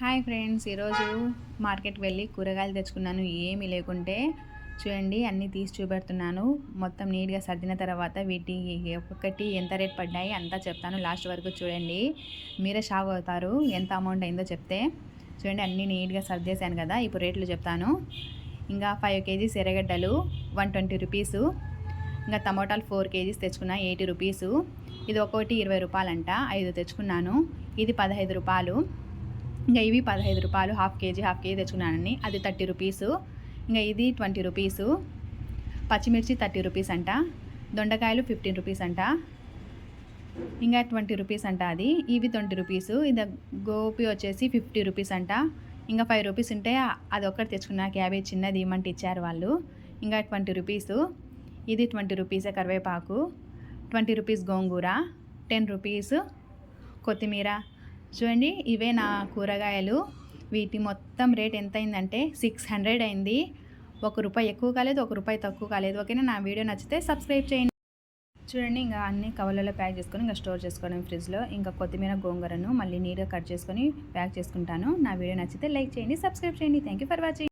Hi friends, ఈరోజు మార్కెట్కి వెళ్ళి కూరగాయలు తెచ్చుకున్నాను. ఏమీ లేకుంటే చూడండి, అన్నీ తీసి చూపెడుతున్నాను. మొత్తం నీట్గా సర్దిన తర్వాత వీటి ఒక్కొక్కటి ఎంత రేట్ పడ్డాయి అంతా చెప్తాను. లాస్ట్ వరకు చూడండి, మీరే షాక్ అవుతారు ఎంత అమౌంట్ అయిందో చెప్తే. చూడండి, అన్నీ నీట్గా సర్దేశాను కదా. ఇప్పుడు రేట్లు చెప్తాను. ఇంకా 5 కేజీస్ ఎర్రగడ్డలు 120 రూపీసు. ఇంకా టమోటాలు 4 కేజీస్ తెచ్చుకున్నా 80 రూపీసు. ఇది ఒక్కొక్కటి 20 రూపాయలంట. 5 తెచ్చుకున్నాను. ఇది 15 రూపాయలు. ఇంకా ఇవి 15 రూపాయలు. హాఫ్ కేజీ తెచ్చుకున్నానని. అది 30 రూపీసు. ఇంకా ఇది 20 రూపీసు. పచ్చిమిర్చి 30 రూపీస్ అంట. దొండకాయలు 15 రూపీస్ అంట. ఇంకా 20 రూపీస్ అంట అది. ఇవి 20 రూపీసు. ఇది గోపి వచ్చేసి 50 రూపీస్ అంట. ఇంకా 5 రూపీస్ ఉంటే అది ఒక్కటి తెచ్చుకున్నా. క్యాబేజ్ చిన్నది ఇమ్మంటే ఇచ్చారు వాళ్ళు. ఇంకా 20 రూపీసు. ఇది 20 రూపీసే కరివేపాకు. 20 రూపీస్ గోంగూర. 10 రూపీస్ కొత్తిమీర. చూడండి, ఇవే నా కూరగాయలు. వీటి మొత్తం రేట్ ఎంత అయిందంటే 600 అయింది. 1 రూపాయి ఎక్కువ కాలేదు, 1 రూపాయి తక్కువ కాలేదు. ఓకేనా? నా వీడియో నచ్చితే సబ్స్క్రైబ్ చేయండి. చూడండి, ఇంకా అన్ని కవర్లలో ప్యాక్ చేసుకొని ఇంకా స్టోర్ చేసుకోవడం ఫ్రిడ్జ్లో. ఇంకా కొత్తిమీర గోంగూరను మళ్ళీ నీట్గా కట్ చేసుకొని ప్యాక్ చేసుకుంటాను. నా వీడియో నచ్చితే లైక్ చేయండి, సబ్స్క్రైబ్ చేయండి. Thank you for watching.